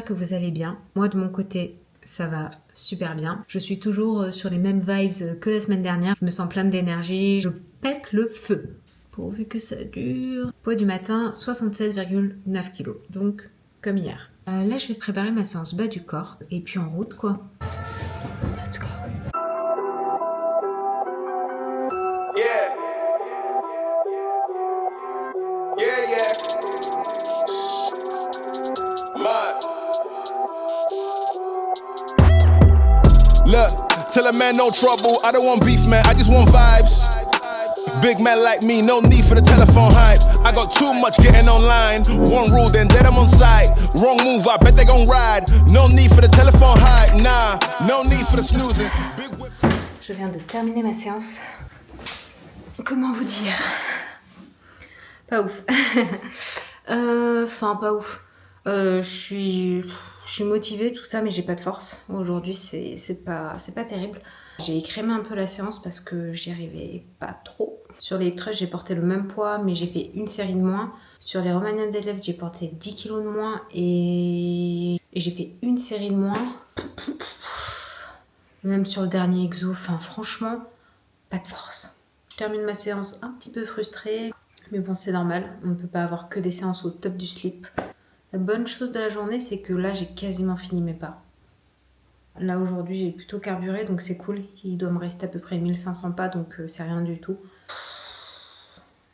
que vous allez bien. Moi de mon côté, ça va super bien. Je suis toujours sur les mêmes vibes que la semaine dernière. Je me sens pleine d'énergie, je pète le feu. Pourvu que ça dure. Poids du matin, 67,9 kg. Donc, comme hier. Là, je vais préparer ma séance bas du corps. Et puis en route, quoi. Let's go. Look, tell a man no trouble, I don't want beef, man, I just want vibes. Big man like me, no need for the telephone hype. I got too much getting online. One rule, then dead I'm on site. Wrong move, I bet they gon' ride. No need for the telephone hype, nah, no need for the snoozing. Je viens de terminer ma séance. Comment vous dire? Pas ouf. Enfin, pas ouf. Je suis motivée, tout ça, mais j'ai pas de force. Aujourd'hui, c'est pas terrible. J'ai écrémé un peu la séance parce que j'y arrivais pas trop. Sur les trusts, j'ai porté le même poids, mais j'ai fait une série de moins. Sur les Romanian Deadlift, j'ai porté 10 kg de moins et j'ai fait une série de moins. Même sur le dernier exo, enfin franchement, pas de force. Je termine ma séance un petit peu frustrée, mais bon, c'est normal. On ne peut pas avoir que des séances au top du slip. La bonne chose de la journée, c'est que là, j'ai quasiment fini mes pas. Là, aujourd'hui, j'ai plutôt carburé, donc c'est cool. Il doit me rester à peu près 1500 pas, donc c'est rien du tout.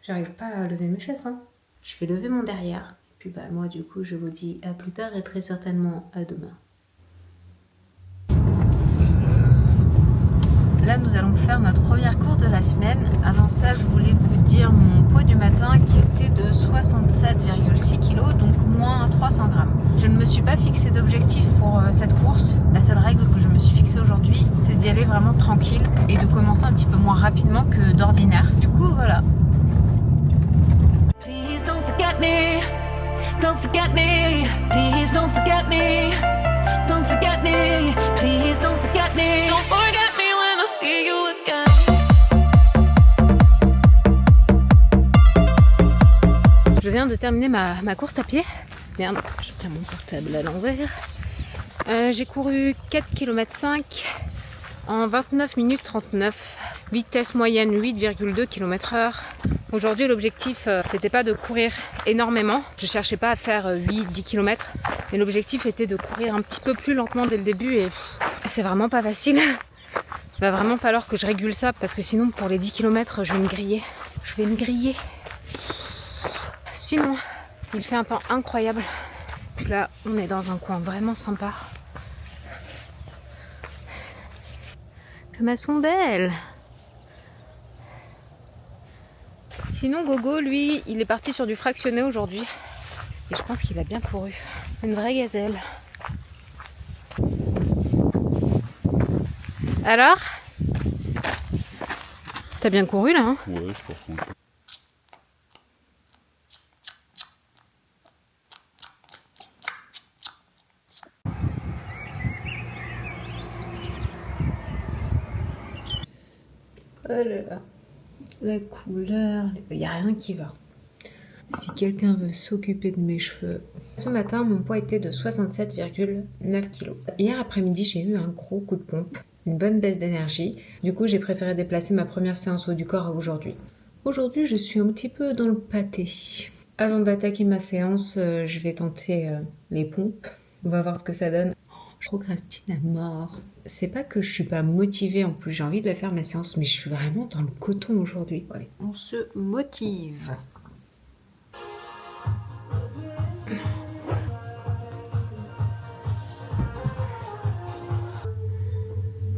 J'arrive pas à lever mes fesses, hein. Je vais lever mon derrière. Et puis bah moi, du coup, je vous dis à plus tard et très certainement à demain. Là, nous allons faire notre première course de la semaine. Avant ça, je voulais vous dire mon poids du matin qui était de 67,6 kg, donc moins 300 grammes. Je ne me suis pas fixé d'objectif pour cette course. La seule règle que je me suis fixée aujourd'hui, c'est d'y aller vraiment tranquille et de commencer un petit peu moins rapidement que d'ordinaire. Du coup, voilà. Please don't forget me. Don't forget me. Please don't forget me. Don't forget me. Please don't forget me. Don't forget me when I see you again. Je viens de terminer ma course à pied. Merde, je tiens mon portable à l'envers. J'ai couru 4 km 5 en 29 minutes 39. Vitesse moyenne 8,2 km/h. Aujourd'hui, l'objectif, c'était pas de courir énormément. Je cherchais pas à faire 8-10 km. Mais l'objectif était de courir un petit peu plus lentement dès le début. Et c'est vraiment pas facile. Il va vraiment falloir que je régule ça. Parce que sinon, pour les 10 km, je vais me griller. Je vais me griller. Sinon, il fait un temps incroyable. Puis là, on est dans un coin vraiment sympa. Comme elles sont belles. Sinon, Gogo, lui, il est parti sur du fractionné aujourd'hui. Et je pense qu'il a bien couru. Une vraie gazelle. Alors? T'as bien couru là, hein? Ouais, je pense. Oh là là, la couleur, il n'y a rien qui va. Si quelqu'un veut s'occuper de mes cheveux. Ce matin, mon poids était de 67,9 kg. Hier après-midi, j'ai eu un gros coup de pompe, une bonne baisse d'énergie. Du coup, j'ai préféré déplacer ma première séance haut du corps à aujourd'hui. Aujourd'hui, je suis un petit peu dans le pâté. Avant d'attaquer ma séance, je vais tenter les pompes. On va voir ce que ça donne. Je procrastine à mort. C'est pas que je suis pas motivée, en plus j'ai envie de la faire ma séance, mais je suis vraiment dans le coton aujourd'hui. Allez, on se motive.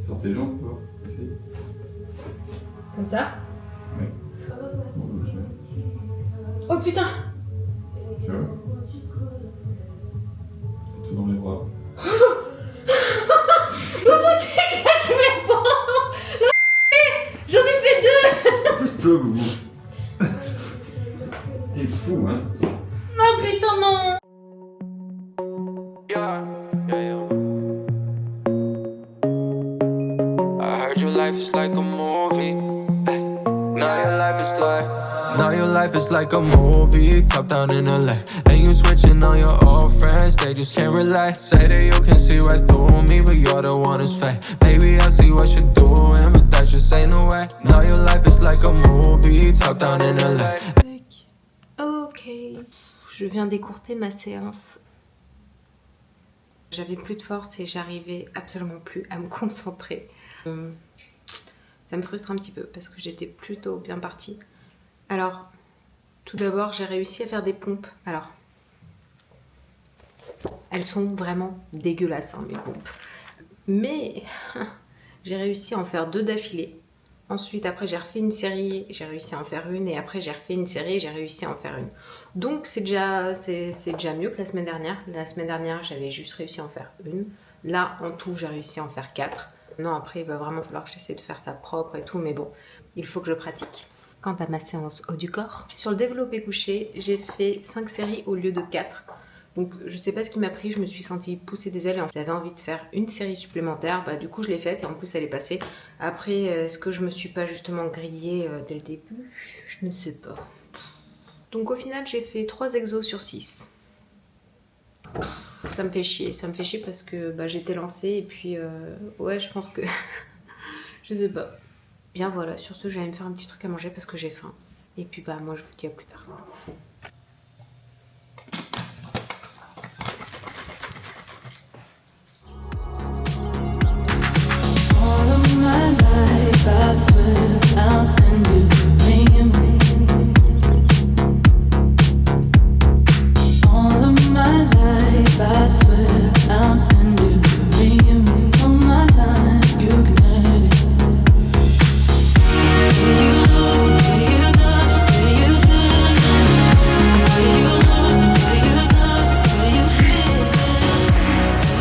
Sors tes jambes, toi. Essaye. Comme ça? Ouais. Bon, doucement. Oh putain! Tu vois? C'est tout dans les bras. J'en ai fait 2! Pousse-toi, Gougou. T'es fou, hein? Oh putain, non! Yeah, yeah, yeah. I heard your life is like a movie. Now your life is like. Now your life is like a movie. Top down in LA. And you switching on your old friends, they just can't relate. Say that you can see right through me, but you're the one who's fake. Baby, I see what you're doing, but that just ain't the way. Now your life is like a movie, top down in LA. Ok, je viens d'écourter ma séance. J'avais plus de force et j'arrivais absolument plus à me concentrer. Ça me frustre un petit peu parce que j'étais plutôt bien partie. Alors, tout d'abord, j'ai réussi à faire des pompes. Alors, elles sont vraiment dégueulasses, hein, mes pompes. Mais j'ai réussi à en faire 2 d'affilée. Ensuite, après, j'ai refait une série, j'ai réussi à en faire une. Et après, j'ai refait une série, j'ai réussi à en faire une. Donc, c'est déjà mieux que la semaine dernière. La semaine dernière, j'avais juste réussi à en faire une. Là, en tout, j'ai réussi à en faire 4. Non, après, il va vraiment falloir que j'essaie de faire ça propre et tout. Mais bon, il faut que je pratique. Quant à ma séance haut du corps, sur le développé couché, j'ai fait 5 séries au lieu de 4. Donc je sais pas ce qui m'a pris, je me suis sentie pousser des ailes et j'avais envie de faire une série supplémentaire. Bah du coup je l'ai faite et en plus elle est passée. Après, est-ce que je me suis pas justement grillée dès le début? Je ne sais pas. Donc au final j'ai fait 3 exos sur 6. Ça me fait chier parce que bah, j'étais lancée et puis ouais je pense que... je sais pas. Bien voilà, sur ce j'allais me faire un petit truc à manger parce que j'ai faim. Et puis bah moi je vous dis à plus tard. I swear I'll spend believing you. All of my life, I swear I'll spend believing you. All my time, you can have it. Will you look, will you touch, will you feel it? Will you look, will you touch, will you feel it?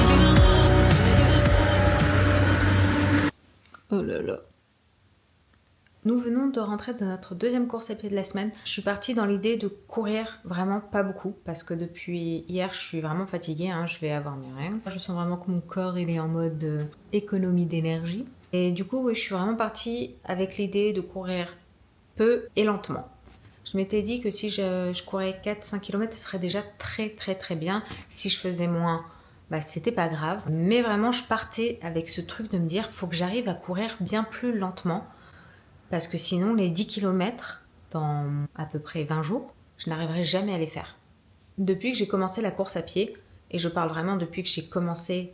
Will you look, will you touch? Oh là là. Nous venons de rentrer dans notre deuxième course à pied de la semaine. Je suis partie dans l'idée de courir vraiment pas beaucoup parce que depuis hier je suis vraiment fatiguée, hein, je vais avoir mes règles. Je sens vraiment que mon corps il est en mode économie d'énergie. Et du coup oui, je suis vraiment partie avec l'idée de courir peu et lentement. Je m'étais dit que si je courais 4-5 km ce serait déjà très bien. Si je faisais moins, bah c'était pas grave. Mais vraiment je partais avec ce truc de me dire faut que j'arrive à courir bien plus lentement. Parce que sinon, les 10 km dans à peu près 20 jours, je n'arriverai jamais à les faire. Depuis que j'ai commencé la course à pied, et je parle vraiment depuis que j'ai commencé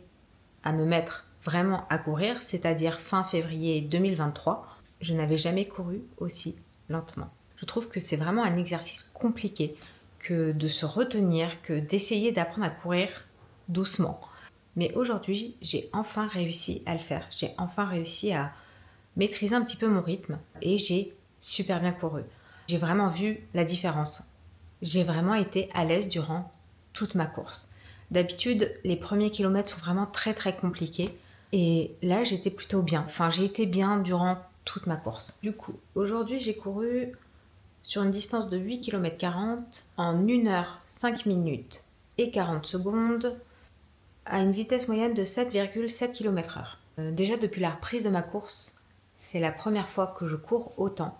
à me mettre vraiment à courir, c'est-à-dire fin février 2023, je n'avais jamais couru aussi lentement. Je trouve que c'est vraiment un exercice compliqué que de se retenir, que d'essayer d'apprendre à courir doucement. Mais aujourd'hui, j'ai enfin réussi à le faire. J'ai enfin réussi à maîtriser un petit peu mon rythme et j'ai super bien couru. J'ai vraiment vu la différence. J'ai vraiment été à l'aise durant toute ma course. D'habitude, les premiers kilomètres sont vraiment très compliqués et là j'étais plutôt bien. Enfin, j'ai été bien durant toute ma course. Du coup, aujourd'hui j'ai couru sur une distance de 8 km 40 en 1 h 5 minutes et 40 secondes à une vitesse moyenne de 7,7 km/h. Déjà depuis la reprise de ma course, c'est la première fois que je cours autant.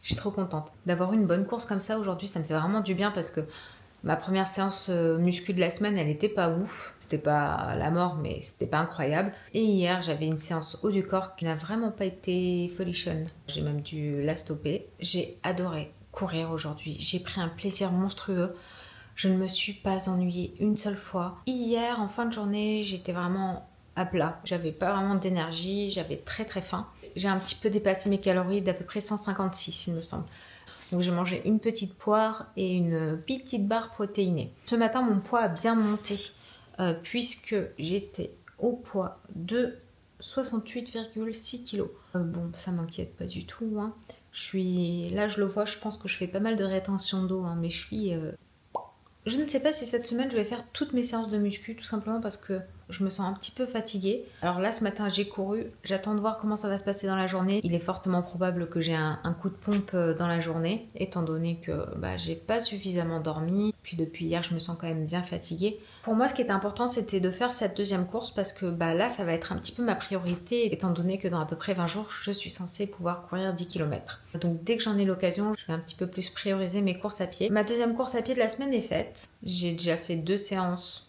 Je suis trop contente d'avoir une bonne course comme ça aujourd'hui. Ça me fait vraiment du bien parce que ma première séance muscu de la semaine, elle était pas ouf. C'était pas la mort, mais c'était pas incroyable. Et hier, j'avais une séance haut du corps qui n'a vraiment pas été folichonne. J'ai même dû la stopper. J'ai adoré courir aujourd'hui. J'ai pris un plaisir monstrueux. Je ne me suis pas ennuyée une seule fois. Hier, en fin de journée, j'étais vraiment à plat. J'avais pas vraiment d'énergie, j'avais très faim. J'ai un petit peu dépassé mes calories d'à peu près 156 il me semble. Donc j'ai mangé une petite poire et une petite barre protéinée. Ce matin mon poids a bien monté puisque j'étais au poids de 68,6 kg. Bon ça m'inquiète pas du tout. Hein. Là je le vois, je pense que je fais pas mal de rétention d'eau hein, mais je suis... Je ne sais pas si cette semaine je vais faire toutes mes séances de muscu tout simplement parce que je me sens un petit peu fatiguée. Alors là, ce matin, j'ai couru. J'attends de voir comment ça va se passer dans la journée. Il est fortement probable que j'ai un coup de pompe dans la journée, étant donné que j'ai pas suffisamment dormi. Puis depuis hier, je me sens quand même bien fatiguée. Pour moi, ce qui était important, c'était de faire cette deuxième course parce que là, ça va être un petit peu ma priorité, étant donné que dans à peu près 20 jours, je suis censée pouvoir courir 10 km. Donc dès que j'en ai l'occasion, je vais un petit peu plus prioriser mes courses à pied. Ma deuxième course à pied de la semaine est faite. J'ai déjà fait 2 séances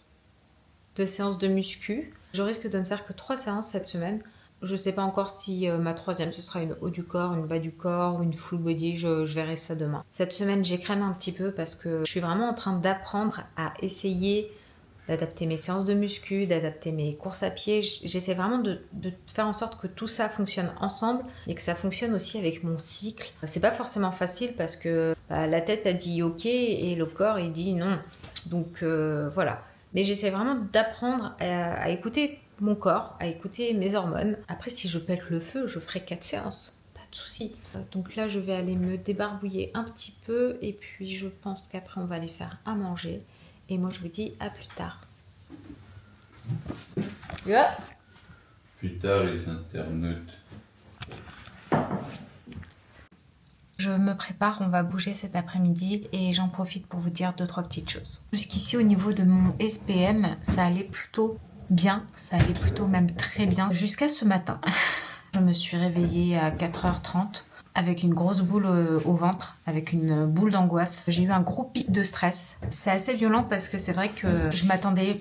de muscu. Je risque de ne faire que 3 séances cette semaine. Je sais pas encore si ma troisième ce sera une haut du corps, une bas du corps ou une full body, je verrai ça demain. Cette semaine j'écrème un petit peu parce que je suis vraiment en train d'apprendre à essayer d'adapter mes séances de muscu, d'adapter mes courses à pied. J'essaie vraiment de faire en sorte que tout ça fonctionne ensemble et que ça fonctionne aussi avec mon cycle. C'est pas forcément facile parce que la tête a dit ok et le corps il dit non. Donc voilà. Mais j'essaie vraiment d'apprendre à écouter mon corps, à écouter mes hormones. Après, si je pète le feu, je ferai 4 séances. Pas de souci. Donc là, je vais aller me débarbouiller un petit peu. Et puis, je pense qu'après, on va aller faire à manger. Et moi, je vous dis à plus tard. Yeah. Plus tard, les internautes. Je me prépare, on va bouger cet après-midi et j'en profite pour vous dire 2-3 petites choses. Jusqu'ici, au niveau de mon SPM, ça allait plutôt bien, ça allait plutôt même très bien jusqu'à ce matin. Je me suis réveillée à 4h30 avec une grosse boule au ventre, avec une boule d'angoisse. J'ai eu un gros pic de stress. C'est assez violent parce que c'est vrai que je m'attendais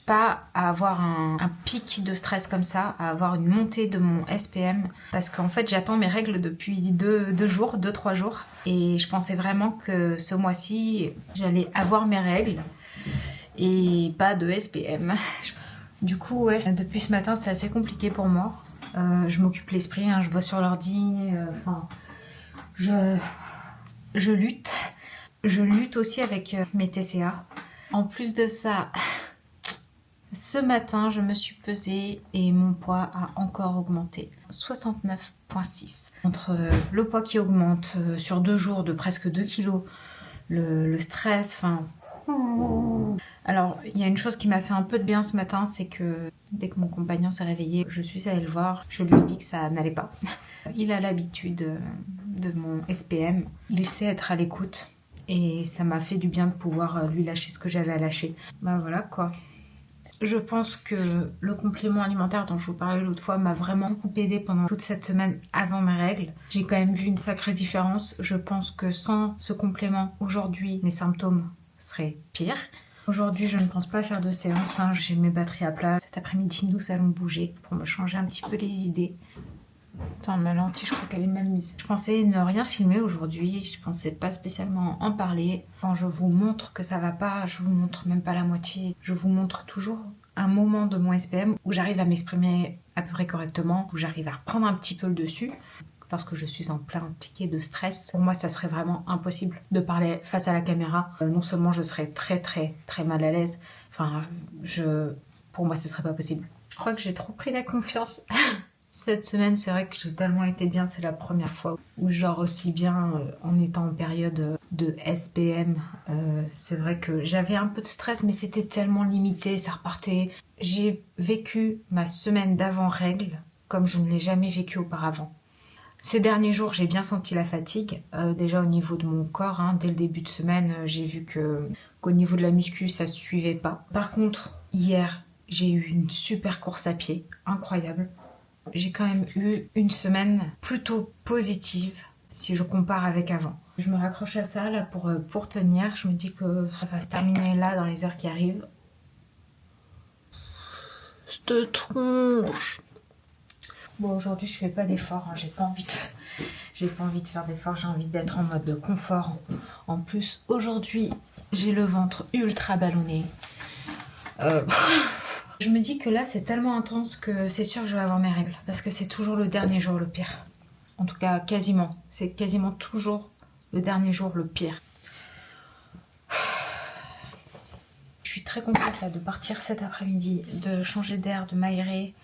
pas à avoir un pic de stress comme ça, à avoir une montée de mon SPM, parce qu'en fait j'attends mes règles depuis 2-3 jours et je pensais vraiment que ce mois-ci j'allais avoir mes règles et pas de SPM. Du coup ouais, depuis ce matin c'est assez compliqué pour moi. Je m'occupe l'esprit, je bosse sur l'ordi, je lutte. Je lutte aussi avec mes TCA. En plus de ça, ce matin, je me suis pesée et mon poids a encore augmenté. 69,6. Entre le poids qui augmente sur 2 jours de presque 2 kilos, le stress, Alors, il y a une chose qui m'a fait un peu de bien ce matin, c'est que dès que mon compagnon s'est réveillé, je suis allée le voir, je lui ai dit que ça n'allait pas. Il a l'habitude de mon SPM, il sait être à l'écoute et ça m'a fait du bien de pouvoir lui lâcher ce que j'avais à lâcher. Voilà quoi. Je pense que le complément alimentaire dont je vous parlais l'autre fois m'a vraiment beaucoup aidé pendant toute cette semaine avant mes règles. J'ai quand même vu une sacrée différence. Je pense que sans ce complément, aujourd'hui, mes symptômes seraient pires. Aujourd'hui, je ne pense pas faire de séance. J'ai mes batteries à plat. Cet après-midi, nous allons bouger pour me changer un petit peu les idées. Attends, ma lentille, je crois qu'elle est mal mise. Je pensais ne rien filmer aujourd'hui, je pensais pas spécialement en parler. Quand je vous montre que ça va pas, je vous montre même pas la moitié. Je vous montre toujours un moment de mon SPM où j'arrive à m'exprimer à peu près correctement, où j'arrive à reprendre un petit peu le dessus. Lorsque je suis en plein piqué de stress, pour moi ça serait vraiment impossible de parler face à la caméra. Non seulement je serais très mal à l'aise, pour moi ce serait pas possible. Je crois que j'ai trop pris la confiance. Cette semaine, c'est vrai que j'ai tellement été bien, c'est la première fois où je dors aussi bien en étant en période de SPM. C'est vrai que j'avais un peu de stress, mais c'était tellement limité, ça repartait. J'ai vécu ma semaine d'avant-règle comme je ne l'ai jamais vécu auparavant. Ces derniers jours, j'ai bien senti la fatigue, déjà au niveau de mon corps. Dès le début de semaine, j'ai vu qu'au niveau de la muscu, ça ne suivait pas. Par contre, hier, j'ai eu une super course à pied, incroyable. J'ai quand même eu une semaine plutôt positive si je compare avec avant. Je me raccroche à ça là pour tenir. Je me dis que ça va se terminer là dans les heures qui arrivent. Cette tronche. Bon, aujourd'hui je fais pas d'effort. J'ai pas envie de faire d'effort. J'ai envie d'être en mode de confort. En plus, aujourd'hui, j'ai le ventre ultra ballonné. Je me dis que là c'est tellement intense que c'est sûr que je vais avoir mes règles. Parce que c'est toujours le dernier jour le pire. En tout cas quasiment. C'est quasiment toujours le dernier jour le pire. Je suis très contente là de partir cet après-midi, de changer d'air, de m'aérer,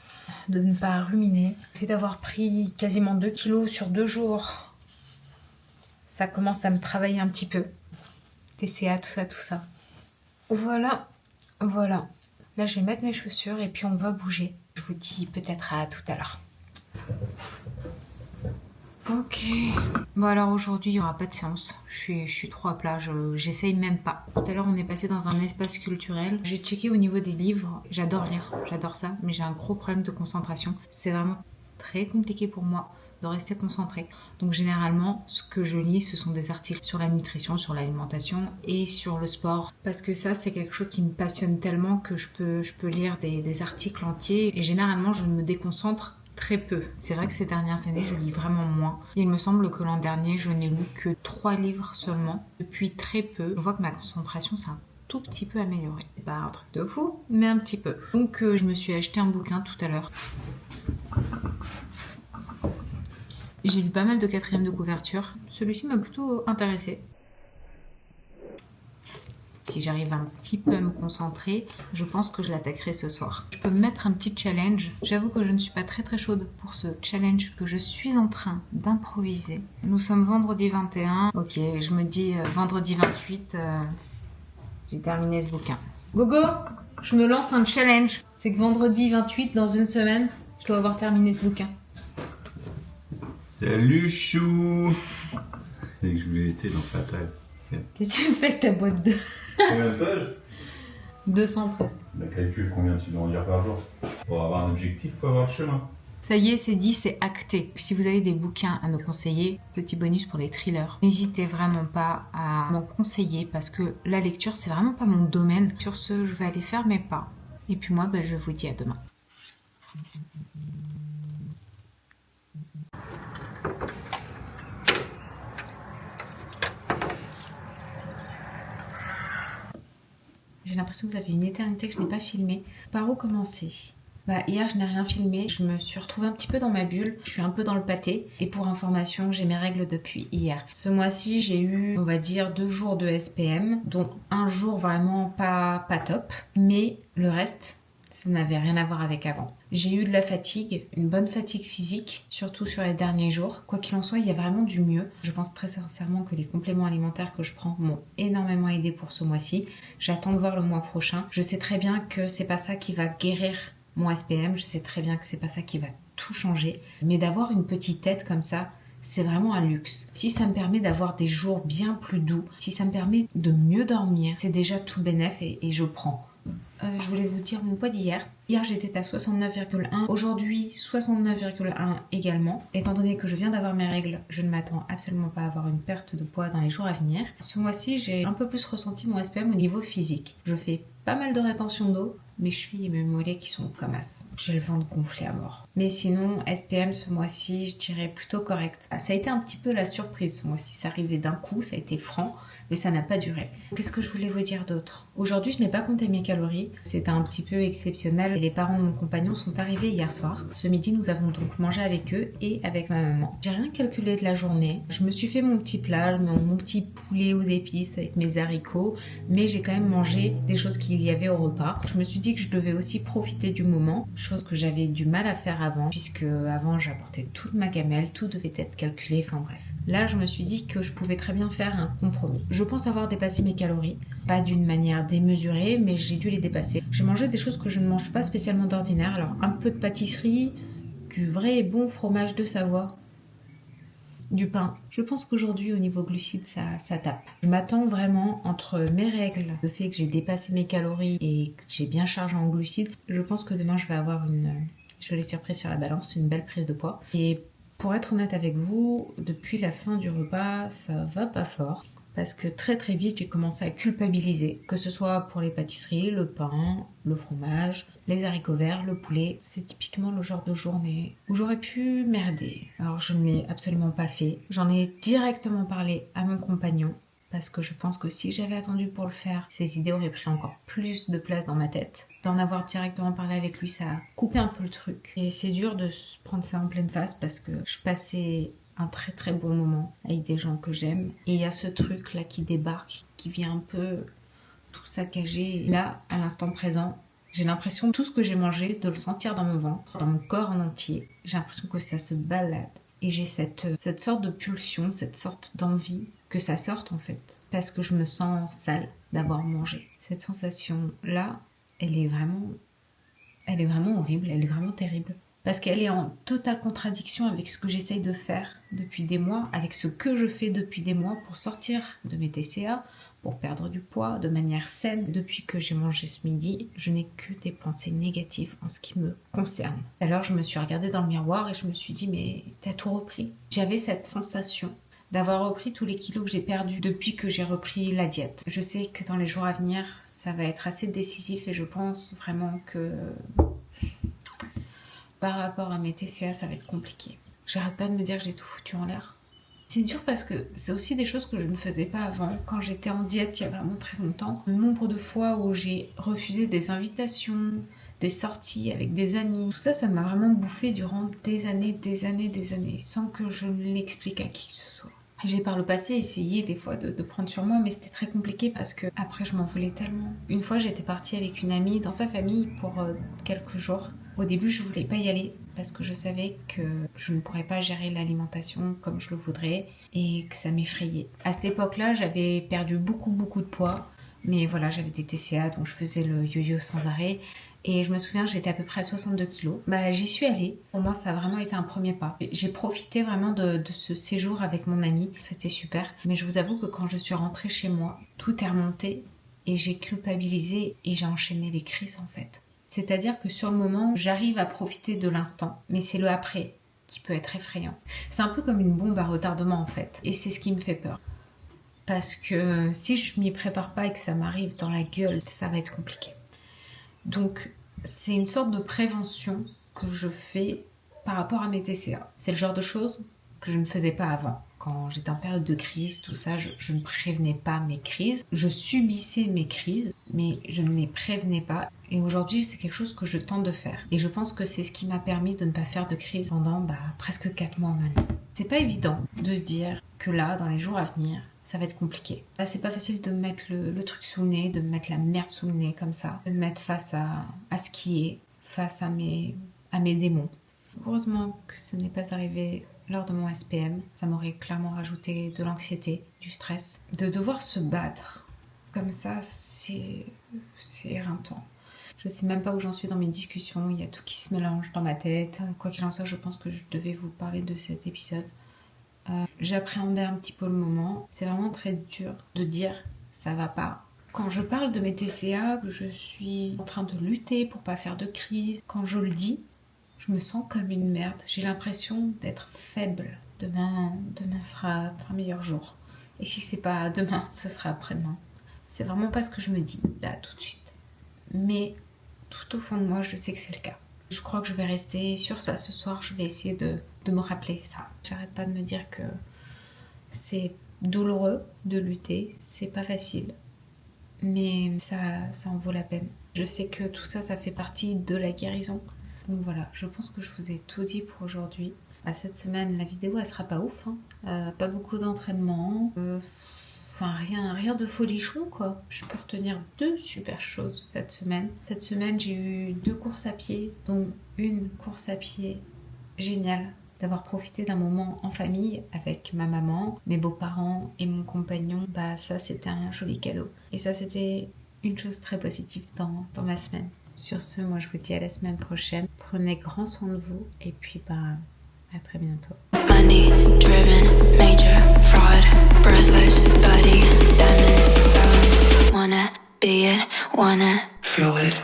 de ne pas ruminer. Le fait d'avoir pris quasiment 2 kilos sur 2 jours, ça commence à me travailler un petit peu. TCA, tout ça. Voilà. Là, je vais mettre mes chaussures et puis on va bouger. Je vous dis peut-être à tout à l'heure. Ok. Bon alors aujourd'hui, il n'y aura pas de séance. Je suis trop à plat, j'essaye même pas. Tout à l'heure, on est passé dans un espace culturel. J'ai checké au niveau des livres. J'adore lire, j'adore ça. Mais j'ai un gros problème de concentration. C'est vraiment très compliqué pour moi de rester concentrée. Donc généralement, ce que je lis, ce sont des articles sur la nutrition, sur l'alimentation et sur le sport. Parce que ça, c'est quelque chose qui me passionne tellement que je peux lire des articles entiers. Et généralement, je me déconcentre très peu. C'est vrai que ces dernières années, je lis vraiment moins. Il me semble que l'an dernier, je n'ai lu que 3 livres seulement. Depuis très peu, je vois que ma concentration s'est un tout petit peu améliorée. C'est pas un truc de fou, mais un petit peu. Donc je me suis acheté un bouquin tout à l'heure. J'ai lu pas mal de 4e de couverture. Celui-ci m'a plutôt intéressée. Si j'arrive un petit peu à me concentrer, je pense que je l'attaquerai ce soir. Je peux me mettre un petit challenge. J'avoue que je ne suis pas très chaude pour ce challenge que je suis en train d'improviser. Nous sommes vendredi 21. Ok, je me dis vendredi 28, j'ai terminé ce bouquin. Gogo, je me lance un challenge. C'est que vendredi 28, dans une semaine, je dois avoir terminé ce bouquin. Salut chou. C'est que je voulais être dans Fatal. Qu'est-ce que tu fais avec ta boîte de... Combien de pages 200 presque. Bah calcule combien tu dois en lire par jour. Pour avoir un objectif, faut avoir le chemin. Ça y est, c'est dit, c'est acté. Si vous avez des bouquins à me conseiller, petit bonus pour les thrillers, n'hésitez vraiment pas à m'en conseiller parce que la lecture, c'est vraiment pas mon domaine. Sur ce, je vais aller faire mes pas. Et puis moi, je vous dis à demain. J'ai l'impression que ça fait une éternité que je n'ai pas filmé. Par où commencer ? Hier, je n'ai rien filmé. Je me suis retrouvée un petit peu dans ma bulle. Je suis un peu dans le pâté. Et pour information, j'ai mes règles depuis hier. Ce mois-ci, j'ai eu, on va dire, 2 jours de SPM, dont un jour vraiment pas top. Mais le reste, ça n'avait rien à voir avec avant. J'ai eu de la fatigue, une bonne fatigue physique, surtout sur les derniers jours. Quoi qu'il en soit, il y a vraiment du mieux. Je pense très sincèrement que les compléments alimentaires que je prends m'ont énormément aidé pour ce mois-ci. J'attends de voir le mois prochain. Je sais très bien que c'est pas ça qui va guérir mon SPM. Je sais très bien que c'est pas ça qui va tout changer. Mais d'avoir une petite tête comme ça, c'est vraiment un luxe. Si ça me permet d'avoir des jours bien plus doux, si ça me permet de mieux dormir, c'est déjà tout bénef et je prends. Je voulais vous dire mon poids d'hier. Hier j'étais à 69,1. Aujourd'hui 69,1 également. Étant donné que je viens d'avoir mes règles, je ne m'attends absolument pas à avoir une perte de poids dans les jours à venir. Ce mois-ci j'ai un peu plus ressenti mon SPM au niveau physique. Je fais pas mal de rétention d'eau. Mes chevilles et mes mollets qui sont comme as. J'ai le ventre gonflé à mort. Mais sinon, SPM ce mois-ci, je dirais plutôt correct. Ça a été un petit peu la surprise ce mois-ci. Ça arrivait d'un coup, ça a été franc, mais ça n'a pas duré. Qu'est-ce que je voulais vous dire d'autre ? Aujourd'hui, je n'ai pas compté mes calories. C'était un petit peu exceptionnel. Les parents de mon compagnon sont arrivés hier soir. Ce midi, nous avons donc mangé avec eux et avec ma maman. J'ai rien calculé de la journée. Je me suis fait mon petit plat, mon petit poulet aux épices avec mes haricots, mais j'ai quand même mangé des choses qu'il y avait au repas. Je me suis dit que je devais aussi profiter du moment, chose que j'avais du mal à faire avant, puisque avant j'apportais toute ma gamelle, tout devait être calculé, enfin bref. Là, je me suis dit que je pouvais très bien faire un compromis. Je pense avoir dépassé mes calories, pas d'une manière démesurée, mais j'ai dû les dépasser. J'ai mangé des choses que je ne mange pas spécialement d'ordinaire, alors un peu de pâtisserie, du vrai et bon fromage de Savoie, du pain. Je pense qu'aujourd'hui, au niveau glucides, ça tape. Je m'attends vraiment, entre mes règles, le fait que j'ai dépassé mes calories et que j'ai bien chargé en glucides, je pense que demain, je vais avoir je vais les surprises sur la balance, une belle prise de poids. Et pour être honnête avec vous, depuis la fin du repas, ça va pas fort. Parce que très vite, j'ai commencé à culpabiliser. Que ce soit pour les pâtisseries, le pain, le fromage, les haricots verts, le poulet. C'est typiquement le genre de journée où j'aurais pu merder. Alors je ne l'ai absolument pas fait. J'en ai directement parlé à mon compagnon. Parce que je pense que si j'avais attendu pour le faire, ces idées auraient pris encore plus de place dans ma tête. D'en avoir directement parlé avec lui, ça a coupé un peu le truc. Et c'est dur de se prendre ça en pleine face parce que je passais un très bon moment avec des gens que j'aime. Et il y a ce truc là qui débarque, qui vient un peu tout saccager. Et là, à l'instant présent, j'ai l'impression tout ce que j'ai mangé, de le sentir dans mon ventre, dans mon corps en entier. J'ai l'impression que ça se balade. Et j'ai cette sorte de pulsion, cette sorte d'envie que ça sorte en fait. Parce que je me sens sale d'avoir mangé. Cette sensation-là, elle est vraiment horrible, elle est vraiment terrible. Parce qu'elle est en totale contradiction avec ce que j'essaye de faire depuis des mois, avec ce que je fais depuis des mois pour sortir de mes TCA, pour perdre du poids de manière saine. Depuis que j'ai mangé ce midi, je n'ai que des pensées négatives en ce qui me concerne. Alors je me suis regardée dans le miroir et je me suis dit, mais t'as tout repris. J'avais cette sensation d'avoir repris tous les kilos que j'ai perdus depuis que j'ai repris la diète. Je sais que dans les jours à venir, ça va être assez décisif et je pense vraiment que par rapport à mes TCA, ça va être compliqué. J'arrête pas de me dire que j'ai tout foutu en l'air. C'est dur parce que c'est aussi des choses que je ne faisais pas avant. Quand j'étais en diète il y a vraiment très longtemps, le nombre de fois où j'ai refusé des invitations, des sorties avec des amis, tout ça, ça m'a vraiment bouffé durant des années, sans que je ne l'explique à qui que ce soit. J'ai par le passé essayé des fois de prendre sur moi, mais c'était très compliqué parce que après je m'en voulais tellement. Une fois j'étais partie avec une amie dans sa famille pour quelques jours. Au début je voulais pas y aller parce que je savais que je ne pourrais pas gérer l'alimentation comme je le voudrais et que ça m'effrayait. À cette époque-là j'avais perdu beaucoup de poids, mais voilà, j'avais des TCA donc je faisais le yo-yo sans arrêt. Et je me souviens, j'étais à peu près à 62 kilos. J'y suis allée. Pour moi, ça a vraiment été un premier pas. J'ai profité vraiment de ce séjour avec mon amie. C'était super. Mais je vous avoue que quand je suis rentrée chez moi, tout est remonté et j'ai culpabilisé et j'ai enchaîné les crises en fait. C'est-à-dire que sur le moment, j'arrive à profiter de l'instant. Mais c'est le après qui peut être effrayant. C'est un peu comme une bombe à retardement en fait. Et c'est ce qui me fait peur. Parce que si je m'y prépare pas et que ça m'arrive dans la gueule, ça va être compliqué. Donc, c'est une sorte de prévention que je fais par rapport à mes TCA. C'est le genre de choses que je ne faisais pas avant. Quand j'étais en période de crise, tout ça, je ne prévenais pas mes crises. Je subissais mes crises, mais je ne les prévenais pas. Et aujourd'hui, c'est quelque chose que je tente de faire. Et je pense que c'est ce qui m'a permis de ne pas faire de crise pendant presque 4 mois maintenant. C'est pas évident de se dire que là, dans les jours à venir, ça va être compliqué. Là, c'est pas facile de me mettre le truc sous le nez, de me mettre la merde sous le nez comme ça, de me mettre face à ce qui est, face à mes démons. Heureusement que ce n'est pas arrivé lors de mon SPM. Ça m'aurait clairement rajouté de l'anxiété, du stress. De devoir se battre comme ça, c'est éreintant. Je sais même pas où j'en suis dans mes discussions, il y a tout qui se mélange dans ma tête. Quoi qu'il en soit, je pense que je devais vous parler de cet épisode. J'appréhendais un petit peu le moment. C'est vraiment très dur de dire ça va pas. Quand je parle de mes TCA, je suis en train de lutter pour pas faire de crise. Quand je le dis, je me sens comme une merde. J'ai l'impression d'être faible. Demain sera un meilleur jour. Et si c'est pas demain, ce sera après-demain. C'est vraiment pas ce que je me dis là tout de suite. Mais tout au fond de moi, je sais que c'est le cas. Je crois que je vais rester sur ça ce soir. Je vais essayer de me rappeler ça. J'arrête pas de me dire que c'est douloureux de lutter, c'est pas facile, mais ça en vaut la peine. Je sais que tout ça, ça fait partie de la guérison. Donc voilà, je pense que je vous ai tout dit pour aujourd'hui. Cette semaine, la vidéo, elle sera pas ouf, hein. Pas beaucoup d'entraînement, rien de folichon quoi. Je peux retenir 2 super choses cette semaine. Cette semaine, j'ai eu 2 courses à pied, dont une course à pied géniale. D'avoir profité d'un moment en famille avec ma maman, mes beaux-parents et mon compagnon, ça c'était un joli cadeau. Et ça c'était une chose très positive dans ma semaine. Sur ce, moi je vous dis à la semaine prochaine. Prenez grand soin de vous et puis à très bientôt. Money driven, major fraud, breathless body, diamond bones. Wanna be it, wanna feel it.